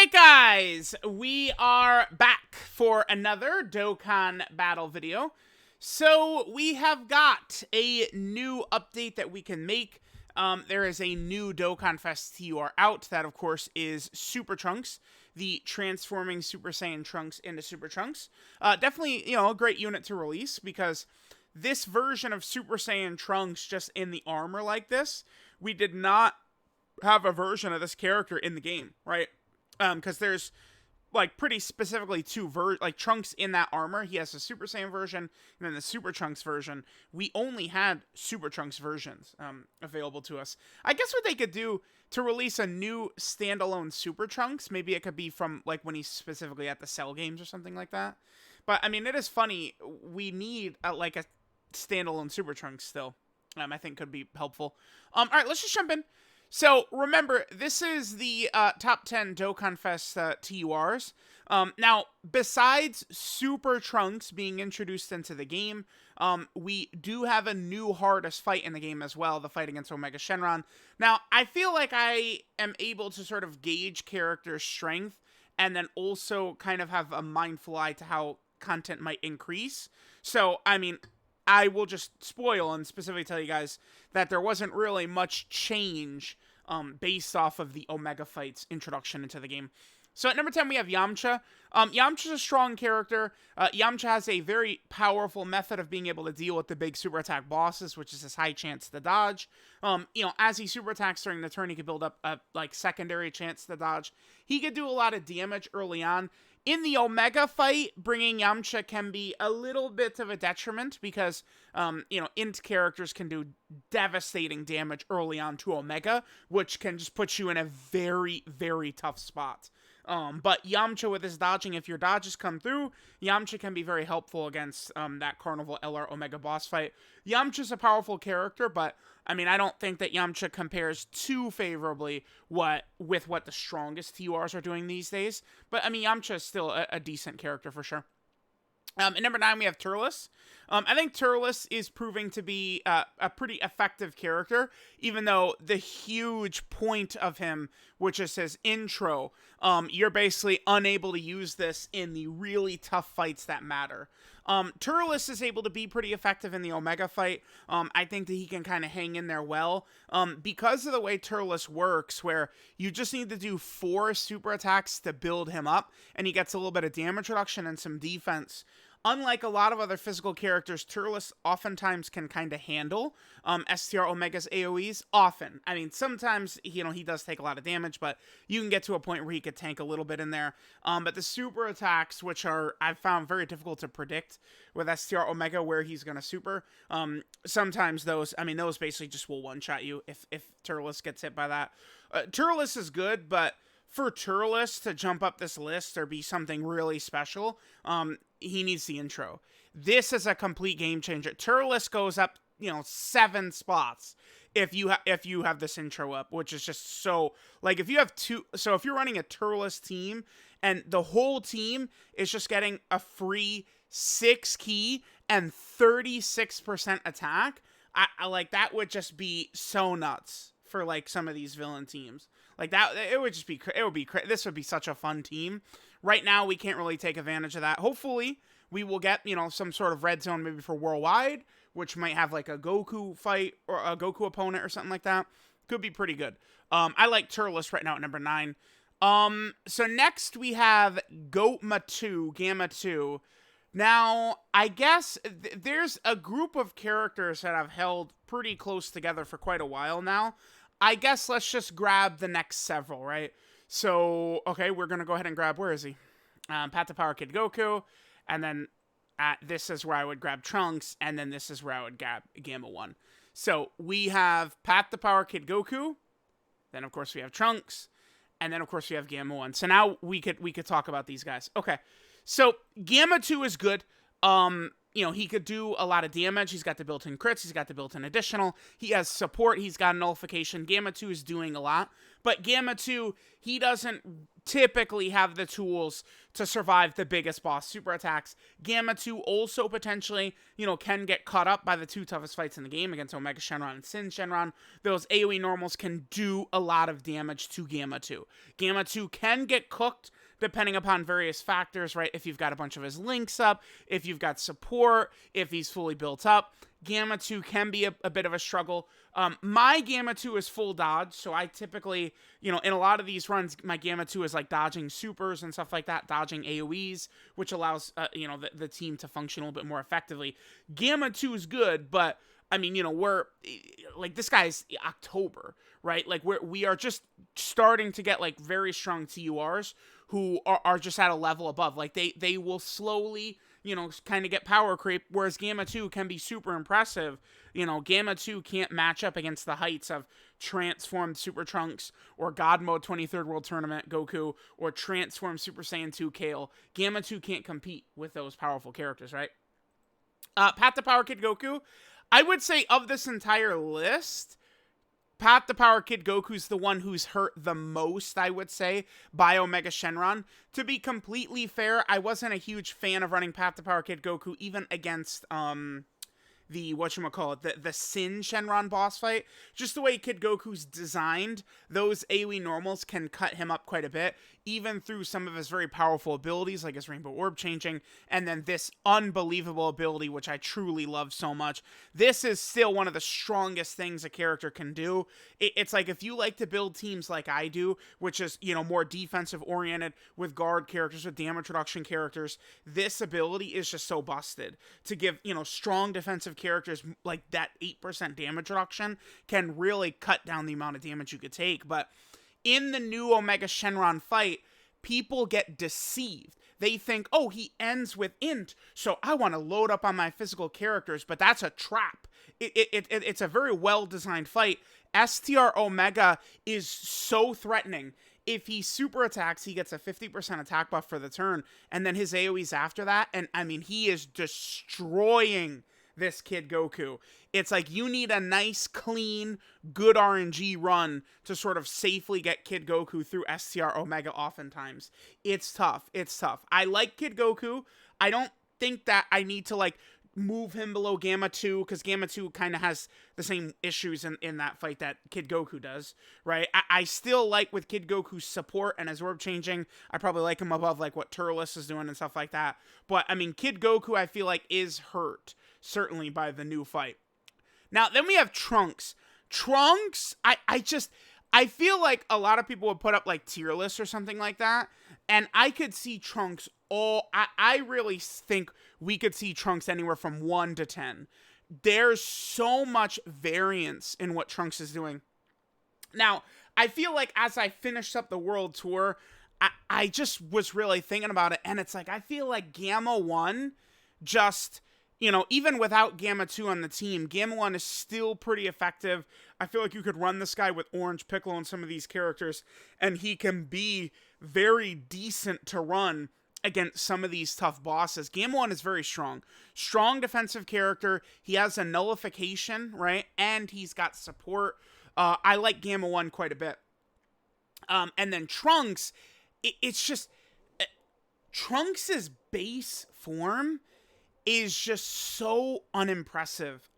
Alright guys, we are back for another Dokkan battle video. So we have got a new update that we can make. There is a new DOKKANFEST TUR out that of course is Super Trunks, the transforming Super Saiyan Trunks into Super Trunks. Definitely, a great unit to release because this version of Super Saiyan Trunks just in the armor like this, we did not have a version of this character in the game, right? Because there's like pretty specifically two Trunks in that armor. He has a Super Saiyan version and then the Super Trunks version. We only had Super Trunks versions available to us. I guess what they could do to release a new standalone Super Trunks, maybe it could be from like when he's specifically at the Cell games or something like that. But I mean, it is funny. We need like a standalone Super Trunks still. I think could be helpful. All right, let's just jump in. So, remember, this is the top 10 DOKKANFEST TURs. Now, besides Super Trunks being introduced into the game, we do have a new hardest fight in the game as well, the fight against Omega Shenron. Now, I feel like I am able to sort of gauge character strength and then also kind of have a mindful eye to how content might increase. So, I mean, I will just spoil and specifically tell you guys that there wasn't really much change based off of the Omega Fight's introduction into the game. So at number 10, we have Yamcha. Yamcha's a strong character. Yamcha has a very powerful method of being able to deal with the big super attack bosses, which is his high chance to dodge. As he super attacks during the turn, he could build up a secondary chance to dodge. He could do a lot of damage early on. In the Omega fight, bringing Yamcha can be a little bit of a detriment because, int characters can do devastating damage early on to Omega, which can just put you in a very, very tough spot. But Yamcha with his dodging, if your dodges come through, Yamcha can be very helpful against that Carnival LR Omega boss fight. Yamcha's a powerful character, but I mean, I don't think that Yamcha compares too favorably with what the strongest TURs are doing these days. But I mean, Yamcha is still a decent character for sure. At number 9, we have Turless. I think Turless is proving to be a pretty effective character, even though the huge point of him, which is his intro, you're basically unable to use this in the really tough fights that matter. Turless is able to be pretty effective in the Omega fight. I think that he can kind of hang in there well. Because of the way Turless works, where you just need to do 4 super attacks to build him up, and he gets a little bit of damage reduction and some defense. Unlike a lot of other physical characters, Turless oftentimes can kind of handle STR Omega's AoEs. Often. I mean, sometimes, he does take a lot of damage, but you can get to a point where he could tank a little bit in there. But the super attacks, which I've found very difficult to predict with STR Omega where he's going to super, sometimes those basically just will one-shot you if Turless gets hit by that. Turless is good, but for Turless to jump up this list or be something really special, he needs the intro. This is a complete game changer. Turless goes up, 7 spots if you have this intro up, which is just so, like, if you have if you're running a Turless team and the whole team is just getting a free 6 key and 36% attack, I like, that would just be so nuts for like some of these villain teams. Like that, this would be such a fun team. Right now, we can't really take advantage of that. Hopefully, we will get, some sort of red zone maybe for Worldwide, which might have like a Goku fight or a Goku opponent or something like that. Could be pretty good. I like Turles right now at number 9. So next we have Gamma 2. Now, I guess there's a group of characters that have held pretty close together for quite a while now. I guess let's just grab the next several, right? So, okay, we're going to go ahead and grab, where is he? Pat the Power Kid Goku, and then this is where I would grab Trunks, and then this is where I would grab Gamma 1. So, we have Pat the Power Kid Goku, then of course we have Trunks, and then of course we have Gamma 1. So now we could talk about these guys. Okay, so Gamma 2 is good. He could do a lot of damage. He's got the built-in crits. He's got the built-in additional. He has support. He's got nullification. Gamma 2 is doing a lot. But Gamma 2, he doesn't typically have the tools to survive the biggest boss super attacks. Gamma 2 also potentially, can get caught up by the 2 toughest fights in the game against Omega Shenron and Sin Shenron. Those AoE normals can do a lot of damage to Gamma 2. Gamma 2 can get cooked depending upon various factors, right? If you've got a bunch of his links up, if you've got support, if he's fully built up, Gamma 2 can be a bit of a struggle. My Gamma 2 is full dodge, so I typically, in a lot of these runs, my Gamma 2 is like dodging supers and stuff like that, dodging AoEs, which allows, the team to function a little bit more effectively. Gamma 2 is good, but I mean, we're like, this guy's October, right? Like we are just starting to get like very strong TURs who are just at a level above. Like they will slowly, kind of get power creep, whereas Gamma 2 can be super impressive. Gamma 2 can't match up against the heights of transformed Super Trunks or God Mode 23rd World Tournament Goku or transformed Super Saiyan 2 Kale. Gamma 2 can't compete with those powerful characters, right? Path to Power Kid Goku, I would say of this entire list, Path to Power Kid Goku's the one who's hurt the most, I would say, by Omega Shenron. To be completely fair, I wasn't a huge fan of running Path to Power Kid Goku even against the Sin Shenron boss fight. Just the way Kid Goku's designed, those AoE normals can cut him up quite a bit, even through some of his very powerful abilities, like his Rainbow Orb changing, and then this unbelievable ability, which I truly love so much. This is still one of the strongest things a character can do. It's like, if you like to build teams like I do, which is, more defensive oriented, with guard characters, with damage reduction characters, this ability is just so busted. To give, strong defensive characters like that 8% damage reduction can really cut down the amount of damage you could take. But in the new Omega Shenron fight, people get deceived. They think, oh, he ends with int, so I want to load up on my physical characters, but that's a trap. It's a very well-designed fight. STR Omega is so threatening. If he super attacks, he gets a 50% attack buff for the turn, and then his AoEs after that, and I mean, he is destroying this Kid Goku. It's like, you need a nice, clean, good RNG run to sort of safely get Kid Goku through STR Omega oftentimes. It's tough. I like Kid Goku. I don't think that I need to, like, move him below Gamma 2, because Gamma 2 kind of has the same issues in that fight that Kid Goku does, right? I still like, with Kid Goku's support and his orb changing, I probably like him above, like, what Turless is doing and stuff like that. But, I mean, Kid Goku, I feel like, is hurt, certainly, by the new fight. Now, then we have Trunks. Trunks, I feel like a lot of people would put up, like, tier lists or something like that, and I could see Trunks I really think we could see Trunks anywhere from 1 to 10. There's so much variance in what Trunks is doing. Now, I feel like as I finished up the World Tour, I just was really thinking about it, and it's like, I feel like Gamma 1 just, even without Gamma 2 on the team, Gamma 1 is still pretty effective. I feel like you could run this guy with Orange Piccolo and some of these characters, and he can be very decent to run against some of these tough bosses. Gamma 1 is very strong. Strong defensive character. He has a nullification, right? And he's got support. I like Gamma 1 quite a bit. And then Trunks, it's just... Trunks' base form is just so unimpressive.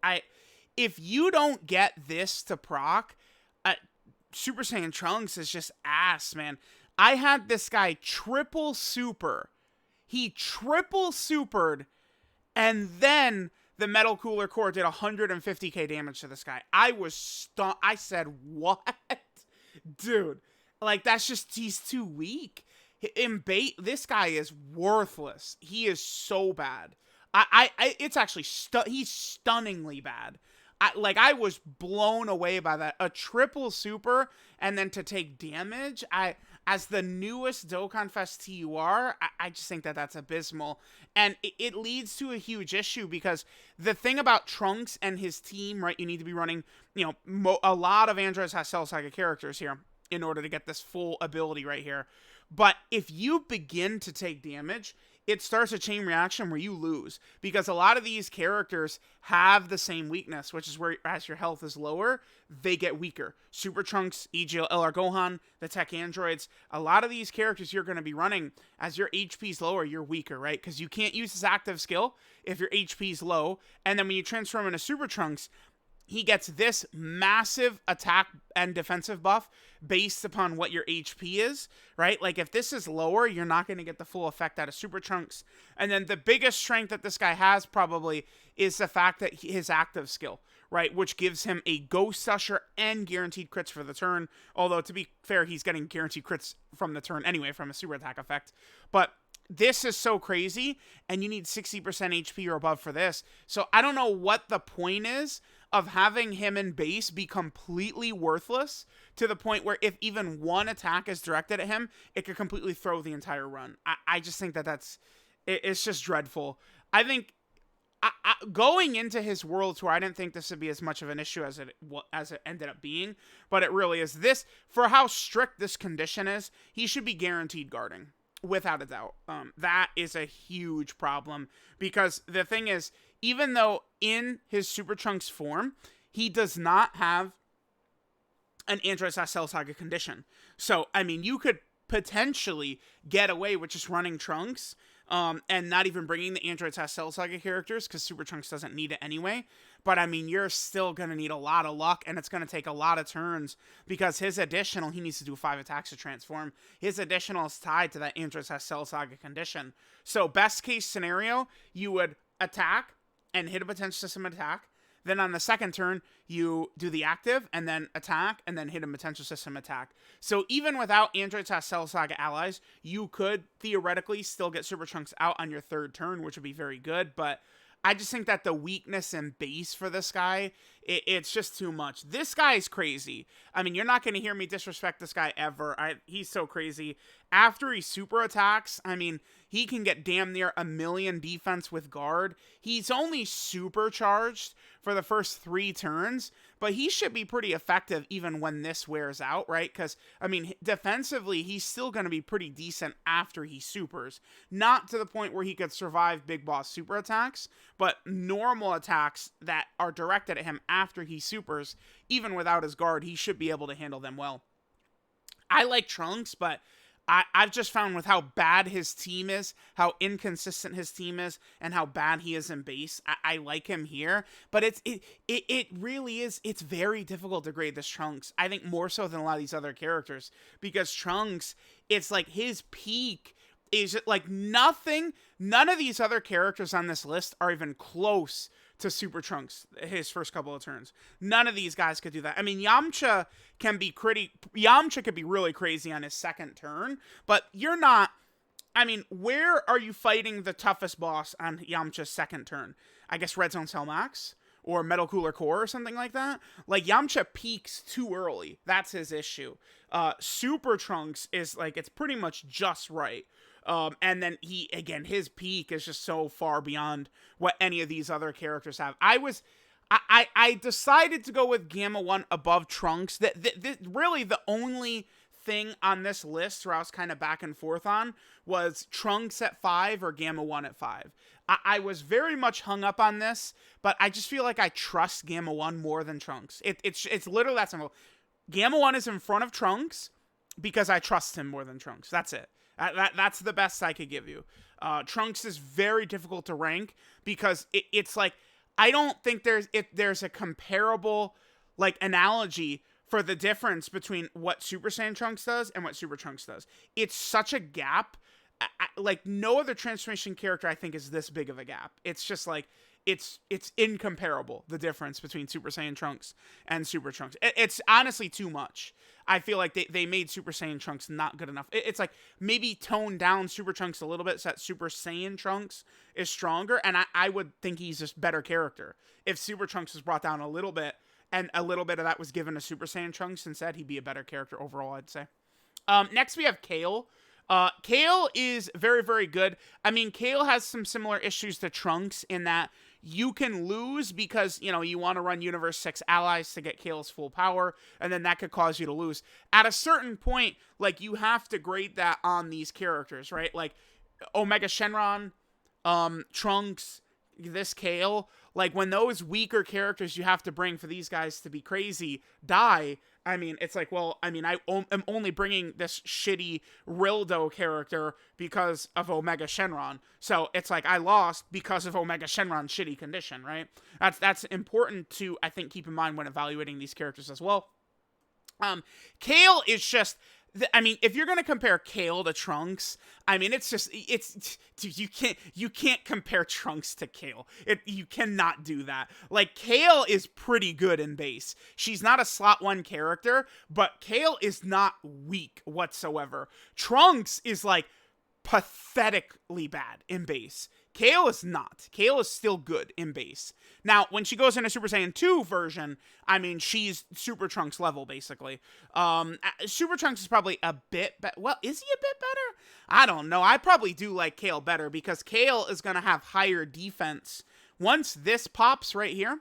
If you don't get this to proc, Super Saiyan Trunks is just ass, man. I had this guy triple super. He triple supered, and then the Metal Cooler Core did 150k damage to this guy. I was stunned. I said, what? Dude, like, that's just, he's too weak. This guy is worthless. He is so bad. It's actually, he's stunningly bad. I was blown away by that. A triple super, and then to take damage, as the newest DOKKANFEST TUR, I just think that that's abysmal. And it leads to a huge issue, because the thing about Trunks and his team, right, you need to be running, a lot of Androids has Cell Saga characters here in order to get this full ability right here. But if you begin to take damage, it starts a chain reaction where you lose, because a lot of these characters have the same weakness, which is where as your health is lower, they get weaker. Super Trunks, EGL, LR Gohan, the tech androids, a lot of these characters you're going to be running, as your HP's lower, you're weaker, right? Because you can't use his active skill if your HP's low, and then when you transform into Super Trunks, he gets this massive attack and defensive buff based upon what your HP is, right? Like, if this is lower, you're not going to get the full effect out of Super Trunks. And then the biggest strength that this guy has probably is the fact that his active skill, right? Which gives him a Ghost Usher and guaranteed crits for the turn. Although, to be fair, he's getting guaranteed crits from the turn anyway from a super attack effect. But this is so crazy, and you need 60% HP or above for this. So I don't know what the point is of having him in base be completely worthless, to the point where if even one attack is directed at him, it could completely throw the entire run. I just think it's just dreadful. I think going into his World Tour, I didn't think this would be as much of an issue as it ended up being, but it really is. This, for how strict this condition is, he should be guaranteed guarding. Without a doubt. That is a huge problem, because the thing is, even though in his Super Trunks form, he does not have an Android Cell Saga condition. So, I mean, you could potentially get away with just running Trunks, and not even bringing the Android Cell Saga characters, because Super Trunks doesn't need it anyway. But, I mean, you're still going to need a lot of luck, and it's going to take a lot of turns, because his additional, he needs to do 5 attacks to transform. His additional is tied to that Android Cell Saga condition. So, best case scenario, you would attack and hit a potential system attack. Then on the second turn, you do the active, and then attack, and then hit a potential system attack. So even without Android Cell Saga allies, you could theoretically still get Super Trunks out on your third turn, which would be very good, but I just think that the weakness in base for this guy, it's just too much. This guy is crazy. I mean, you're not going to hear me disrespect this guy ever. He's so crazy. After he super attacks, I mean, he can get damn near 1,000,000 defense with guard. He's only supercharged for the first 3 turns, but he should be pretty effective even when this wears out, right? Because, I mean, defensively, he's still going to be pretty decent after he supers. Not to the point where he could survive Big Boss super attacks, but normal attacks that are directed at him after he supers, even without his guard, he should be able to handle them well. I like Trunks, but I've just found with how bad his team is, how inconsistent his team is, and how bad he is in base, I like him here. But it really is, it's very difficult to grade this Trunks. I think more so than a lot of these other characters, because Trunks, it's like his peak is like nothing. None of these other characters on this list are even close to Super Trunks, his first couple of turns. None of these guys could do that. I mean, Yamcha could be really crazy on his second turn, but you're not, I mean, where are you fighting the toughest boss on Yamcha's second turn? I guess Red Zone Cell Max? Or Metal Cooler Core or something like that? Like, Yamcha peaks too early. That's his issue. Super Trunks is, like, it's pretty much just right. And then his peak is just so far beyond what any of these other characters have. I decided to go with Gamma 1 above Trunks. That really the only thing on this list where I was kind of back and forth on was Trunks at 5 or Gamma 1 at 5. I was very much hung up on this, but I just feel like I trust Gamma 1 more than Trunks. It's literally that simple. Gamma 1 is in front of Trunks because I trust him more than Trunks. That's it. That's the best I could give you. Trunks is very difficult to rank because it's like, I don't think there's a comparable like analogy for the difference between what Super Saiyan Trunks does and what Super Trunks does. It's such a gap. Like, no other transformation character I think is this big of a gap. It's just like, it's incomparable, the difference between Super Saiyan Trunks and Super Trunks. It's honestly too much. I feel like they made Super Saiyan Trunks not good enough. It's like, maybe tone down Super Trunks a little bit so that Super Saiyan Trunks is stronger, and I would think he's just better character. If Super Trunks was brought down a little bit, and a little bit of that was given to Super Saiyan Trunks instead, he'd be a better character overall, I'd say. Next we have Kale. Kale is very, very good. I mean, Kale has some similar issues to Trunks in that you can lose because, you know, you want to run Universe 6 allies to get Kale's full power, and then that could cause you to lose. At a certain point, like, you have to grade that on these characters, right? Like, Omega Shenron, Trunks, this Kale, like when those weaker characters you have to bring for these guys to be crazy die, I mean, it's like, well, I mean, am only bringing this shitty Rildo character because of Omega Shenron. So it's like I lost because of Omega Shenron's shitty condition, right? That's important to, I think, keep in mind when evaluating these characters as well. Kale is just, I mean, if you're gonna compare Kale to Trunks, I mean, dude, you can't compare Trunks to Kale. You cannot do that. Like, Kale is pretty good in base. She's not a slot 1 character, but Kale is not weak whatsoever. Trunks is like pathetically bad in base. Kale is not. Kale is still good in base. Now, when she goes into Super Saiyan 2 version, I mean, she's Super Trunks level, basically. Super Trunks is probably a bit better. Well, is he a bit better? I don't know. I probably do like Kale better because Kale is going to have higher defense. Once this pops right here.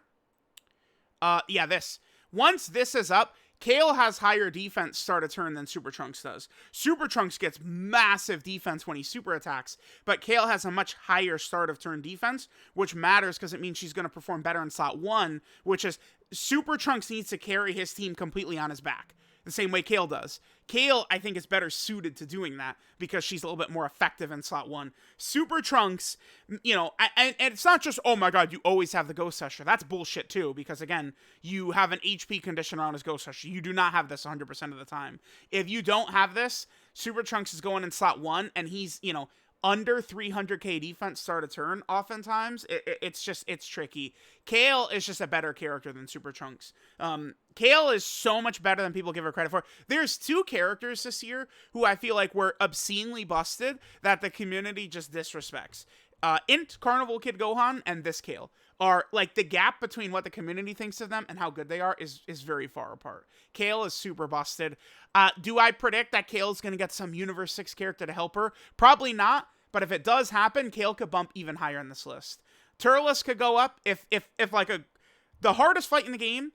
Yeah, this. Once this is up, Kale has higher defense start a turn than Super Trunks does. Super Trunks gets massive defense when he super attacks, but Kale has a much higher start of turn defense, which matters because it means she's going to perform better in slot 1, which is Super Trunks needs to carry his team completely on his back, the same way Kale does. Kale, I think, is better suited to doing that because she's a little bit more effective in slot 1. Super Trunks, you know, and it's not just, oh my god, you always have the Ghost Usher. That's bullshit too, because again, you have an HP condition around his Ghost Usher. You do not have this 100% of the time. If you don't have this, Super Trunks is going in slot 1, and he's, you know, under 300k defense start a turn, oftentimes. It's tricky. Kale is just a better character than Super Trunks. Kale is so much better than people give her credit for. There's 2 characters this year who I feel like were obscenely busted that the community just disrespects. Int Carnival Kid Gohan and this Kale are, like, the gap between what the community thinks of them and how good they are is very far apart. Kale is super busted. Do I predict that Kale's going to get some Universe 6 character to help her? Probably not, but if it does happen, Kale could bump even higher in this list. Turles could go up if like the hardest fight in the game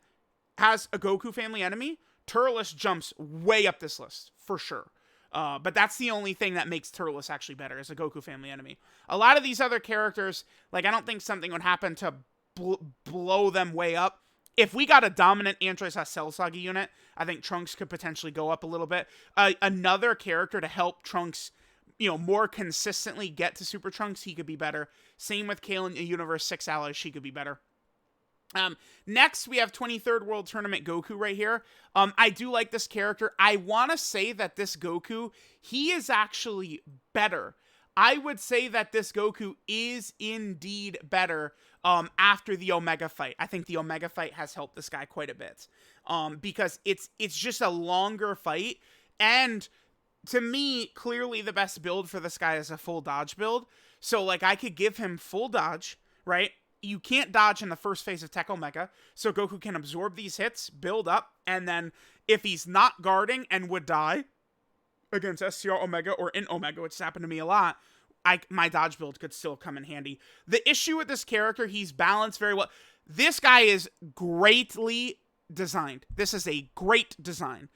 has a Goku family enemy, Turles jumps way up this list, for sure. But that's the only thing that makes Turles actually better, is a Goku family enemy. A lot of these other characters, like, I don't think something would happen to blow them way up. If we got a dominant Android Cell Saga unit, I think Trunks could potentially go up a little bit. Another character to help Trunks, you know, more consistently get to Super Trunks, he could be better. Same with Kale and Universe 6 allies, she could be better. Next, we have 23rd World Tournament Goku right here. I do like this character. I want to say that this Goku, he is actually better. I would say that this Goku is indeed better after the Omega fight. I think the Omega fight has helped this guy quite a bit. Because it's just a longer fight. And to me, clearly the best build for this guy is a full dodge build. So, like, I could give him full dodge, right? You can't dodge in the first phase of Tech Omega, so Goku can absorb these hits, build up, and then if he's not guarding and would die against SCR Omega or in Omega, which has happened to me a lot, my dodge build could still come in handy. The issue with this character, he's balanced very well. This guy is greatly designed. This is a great design.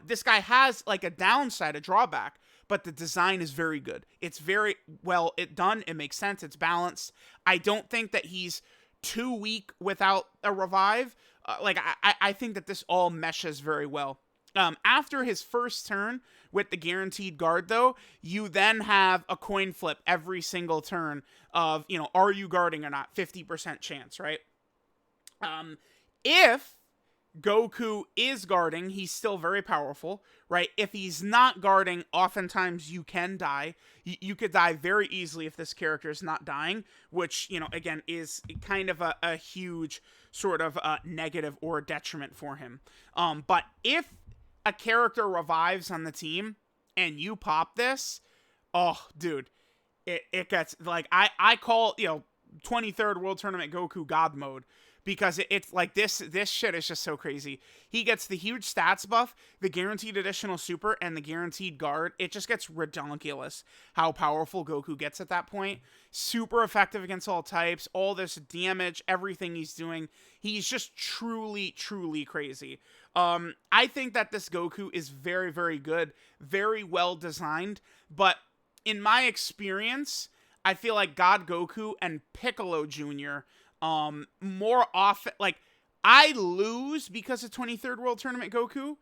This guy has, like, a downside, a drawback, but the design is very good. It's very well done. It makes sense. It's balanced. I don't think that he's too weak without a revive. I think that this all meshes very well. After his first turn with the guaranteed guard, though, you then have a coin flip every single turn of, you know, are you guarding or not? 50% chance, right? If Goku is guarding, he's still very powerful, right? If he's not guarding, oftentimes you can die. You could die very easily if this character is not dying, which, you know, again, is kind of a huge sort of negative or detriment for him. But if a character revives on the team and you pop this, oh, dude, it gets, like, I call, you know, 23rd World Tournament Goku God mode. Because it's like this shit is just so crazy. He gets the huge stats buff, the guaranteed additional super, and the guaranteed guard. It just gets ridiculous how powerful Goku gets at that point. Super effective against all types, all this damage, everything he's doing. He's just truly, truly crazy. I think that this Goku is very, very good, very well designed, but in my experience, I feel like God Goku and Piccolo Jr. More often, like, I lose because of 23rd World Tournament Goku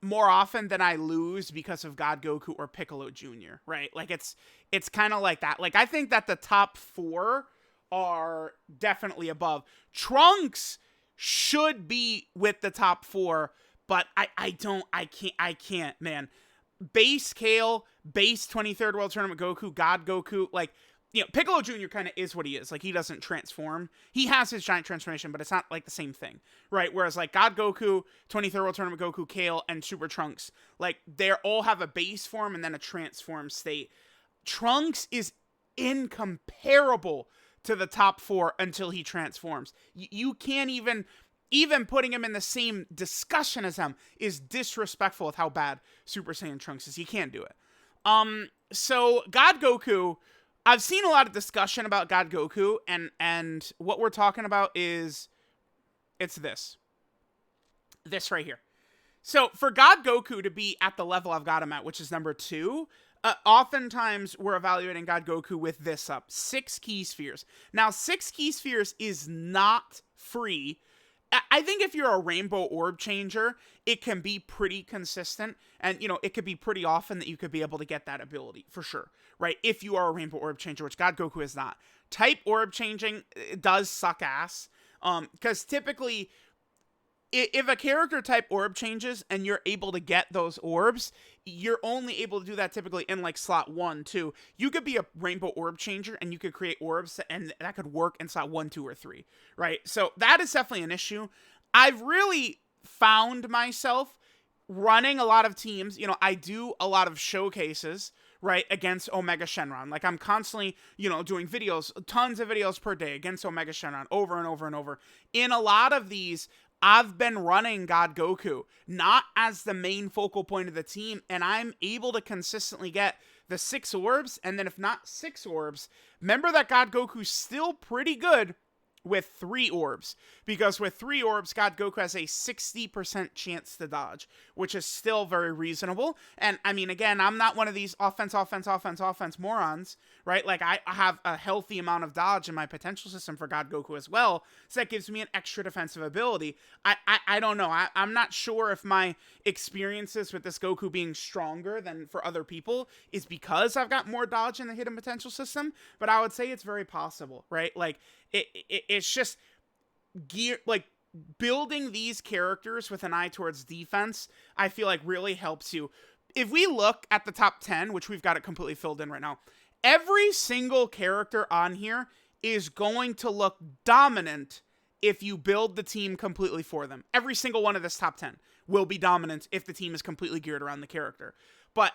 more often than I lose because of God Goku or Piccolo Jr., right? Like, it's kind of like that. Like, I think that the top 4 are definitely above. Trunks should be with the top 4, but I can't, man. Base Kale, base 23rd World Tournament Goku, God Goku, like, you know, Piccolo Jr. kind of is what he is. Like, he doesn't transform. He has his giant transformation, but it's not, like, the same thing, right? Whereas, like, God Goku, 23rd World Tournament Goku, Kale, and Super Trunks, like, they all have a base form and then a transform state. Trunks is incomparable to the top 4 until he transforms. You can't even putting him in the same discussion as him is disrespectful with how bad Super Saiyan Trunks is. You can't do it. So God Goku, I've seen a lot of discussion about God Goku, and what we're talking about is, it's this right here. So for God Goku to be at the level I've got him at, which is number 2, oftentimes we're evaluating God Goku with this up, 6 key spheres. Now, 6 key spheres is not free. I think if you're a rainbow orb changer, it can be pretty consistent, and, you know, it could be pretty often that you could be able to get that ability, for sure, right? If you are a rainbow orb changer, which God Goku is not. Type orb changing, it does suck ass, because typically, if a character type orb changes and you're able to get those orbs, you're only able to do that typically in, like, slot 1, 2. You could be a rainbow orb changer and you could create orbs, and that could work in slot 1, 2, or 3, right? So that is definitely an issue. I've really found myself running a lot of teams. You know, I do a lot of showcases, right, against Omega Shenron. Like, I'm constantly, you know, doing videos, tons of videos per day against Omega Shenron, over and over and over. In a lot of these, I've been running God Goku, not as the main focal point of the team, and I'm able to consistently get the 6 orbs, and then if not 6 orbs, remember that God Goku's still pretty good with 3 orbs, because with 3 orbs, God Goku has a 60% chance to dodge, which is still very reasonable. And I mean, again, I'm not one of these offense morons, right? Like, I have a healthy amount of dodge in my potential system for God Goku as well, so that gives me an extra defensive ability. I don't know. I'm not sure if my experiences with this Goku being stronger than for other people is because I've got more dodge in the hidden potential system, but I would say it's very possible, right? Like, it's just gear, like, building these characters with an eye towards defense, I feel like really helps you. If we look at the top 10, which we've got it completely filled in right now, every single character on here is going to look dominant if you build the team completely for them. Every single one of this top 10 will be dominant if the team is completely geared around the character. But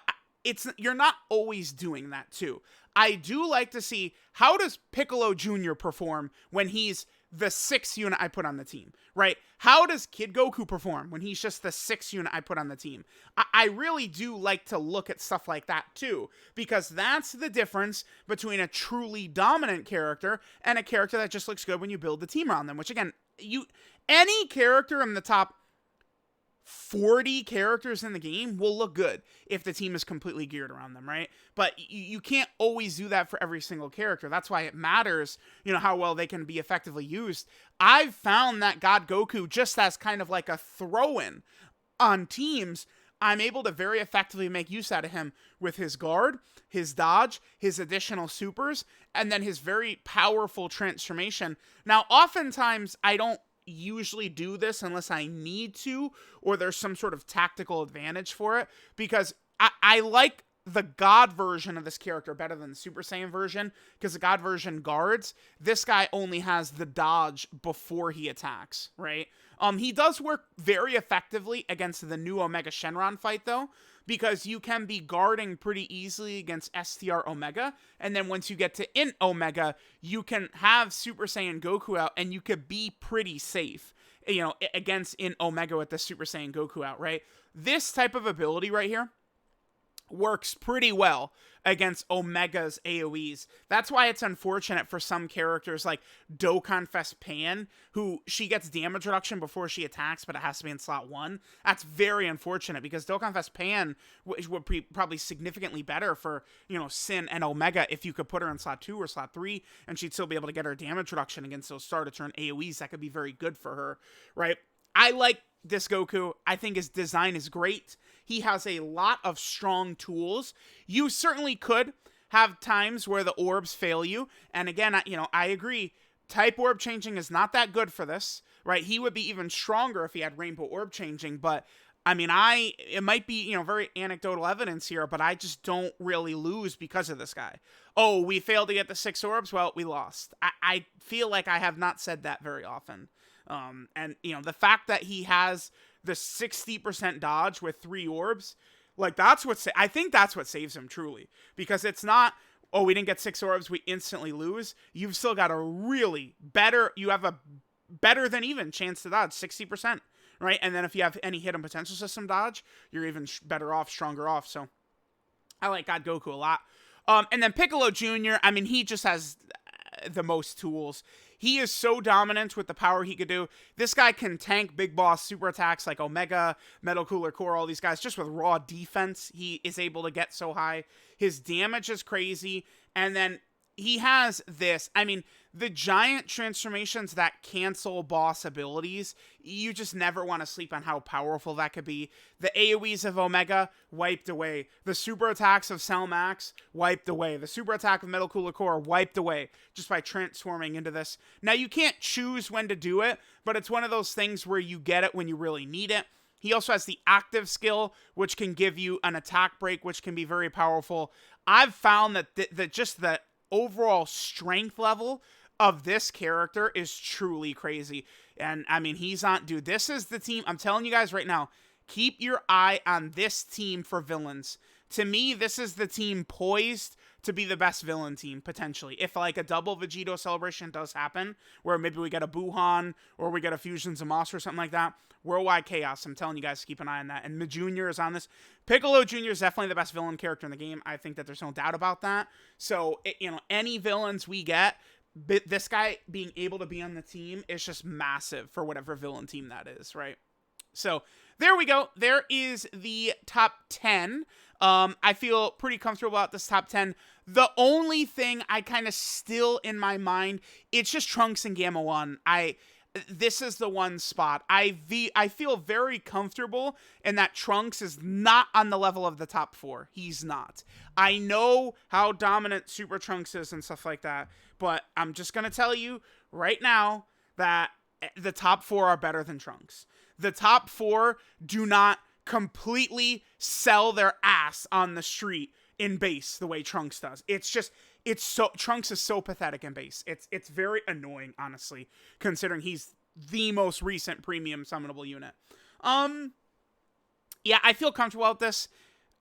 you're not always doing that too. I do like to see, how does Piccolo Jr. perform when he's the 6th unit I put on the team, right? How does Kid Goku perform when he's just the 6th unit I put on the team? I really do like to look at stuff like that too, because that's the difference between a truly dominant character and a character that just looks good when you build the team around them, which, again, any character in the top 40 characters in the game will look good if the team is completely geared around them, right? But you can't always do that for every single character. That's why it matters, you know, how well they can be effectively used. I've found that God Goku, just as kind of like a throw-in on teams, I'm able to very effectively make use out of him with his guard, his dodge, his additional supers, and then his very powerful transformation. Now, oftentimes, I don't usually do this unless I need to, or there's some sort of tactical advantage for it, because I like the God version of this character better than the Super Saiyan version, because the God version guards. This guy only has the dodge before he attacks, right? He does work very effectively against the new Omega Shenron fight, though, because you can be guarding pretty easily against STR Omega, and then once you get to Int Omega, you can have Super Saiyan Goku out, and you could be pretty safe, you know, against Int Omega with the Super Saiyan Goku out, right? This type of ability right here works pretty well against Omega's AoEs. That's why it's unfortunate for some characters like DOKKANFEST Pan, who she gets damage reduction before she attacks, but it has to be in slot 1. That's very unfortunate because DOKKANFEST Pan would be probably significantly better for, you know, Sin and Omega if you could put her in slot 2 or slot 3, and she'd still be able to get her damage reduction against those start of turn AoEs. That could be very good for her, right? I like this Goku. I think his design is great. He has a lot of strong tools. You certainly could have times where the orbs fail you. And again, I agree. Type orb changing is not that good for this, right? He would be even stronger if he had rainbow orb changing. But I mean, it might be, very anecdotal evidence here, but I just don't really lose because of this guy. Oh, we failed to get the 6 orbs? Well, we lost. I feel like I have not said that very often. And the fact that he has the 60% dodge with 3 orbs, like I think that's what saves him truly, because it's not, oh, we didn't get 6 orbs, we instantly lose. You've still got you have a better than even chance to dodge, 60%, right? And then if you have any hidden potential system dodge, you're even better off, stronger off. So I like God Goku a lot. And then Piccolo Jr., I mean, he just has the most tools. He is so dominant with the power he could do. This guy can tank big boss super attacks like Omega, Metal Cooler Core, all these guys. Just with raw defense, he is able to get so high. His damage is crazy. And then he has this. I mean, the giant transformations that cancel boss abilities, you just never want to sleep on how powerful that could be. The AoEs of Omega, wiped away. The super attacks of Cell Max, wiped away. The super attack of Metal Cooler Core, wiped away just by transforming into this. Now, you can't choose when to do it, but it's one of those things where you get it when you really need it. He also has the active skill, which can give you an attack break, which can be very powerful. I've found that just the overall strength level of this character is truly crazy. And I mean, dude, this is the team. I'm telling you guys right now, keep your eye on this team for villains. To me, this is the team poised to be the best villain team, potentially. If like a double Vegito celebration does happen, where maybe we get a Buhan, or we get a Fusion Zamasu or something like that, Worldwide Chaos, I'm telling you guys to keep an eye on that. And Jr. is on this. Piccolo Jr. is definitely the best villain character in the game. I think that there's no doubt about that. So, any villains we get, this guy being able to be on the team is just massive for whatever villain team that is, right? So, there we go. There is the top 10. I feel pretty comfortable about this top 10. The only thing I kind of still in my mind, it's just Trunks and Gamma 1. This is the one spot. I feel very comfortable in that Trunks is not on the level of the top 4. He's not. I know how dominant Super Trunks is and stuff like that, but I'm just going to tell you right now that the top 4 are better than Trunks. The top 4 do not completely sell their ass on the street in base the way Trunks does. Trunks is so pathetic in base. It's very annoying, honestly, considering he's the most recent premium summonable unit. Yeah, I feel comfortable with this.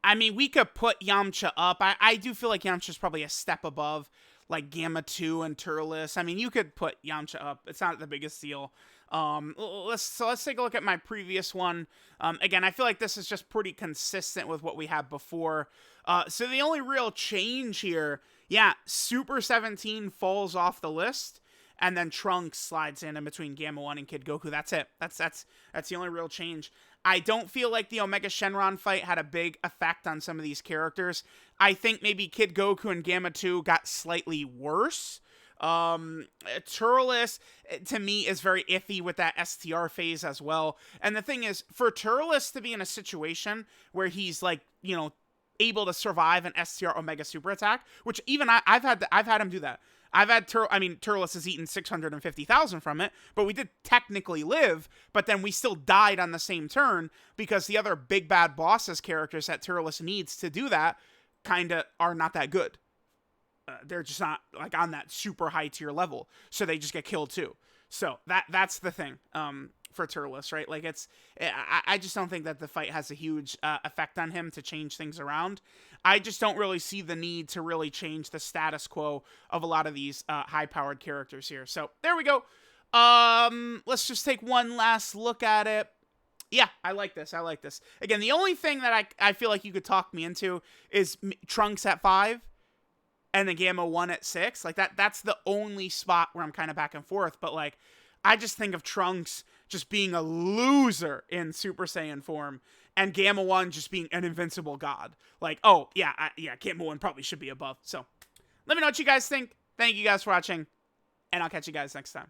I mean, we could put Yamcha up. I do feel like Yamcha's probably a step above like Gamma 2 and Turless. I mean, you could put Yamcha up. It's not the biggest deal. Let's take a look at my previous one. Again, I feel like this is just pretty consistent with what we had before. So the only real change here, yeah, Super 17 falls off the list, and then Trunks slides in between Gamma 1 and Kid Goku. That's it. That's the only real change. I don't feel like the Omega Shenron fight had a big effect on some of these characters. I think maybe Kid Goku and Gamma 2 got slightly worse. Turless, to me, is very iffy with that STR phase as well. And the thing is, for Turless to be in a situation where he's like, able to survive an STR Omega super attack, which even I've had him do that. Turles has eaten 650,000 from it, but we did technically live, but then we still died on the same turn because the other big bad bosses characters that Turles needs to do that kind of are not that good. They're just not like on that super high tier level, so they just get killed too. So that's the thing for Turles, right? Like I just don't think that the fight has a huge effect on him to change things around. I just don't really see the need to really change the status quo of a lot of these high-powered characters here. So there we go. Let's just take one last look at it. Yeah, I like this. I like this. Again, the only thing that I feel like you could talk me into is Trunks at 5 and then Gamma 1 at 6. Like that's the only spot where I'm kind of back and forth, but like I just think of Trunks just being a loser in Super Saiyan form and Gamma 1 just being an invincible god. Like, oh, yeah, Gamma 1 probably should be above. So, let me know what you guys think. Thank you guys for watching, and I'll catch you guys next time.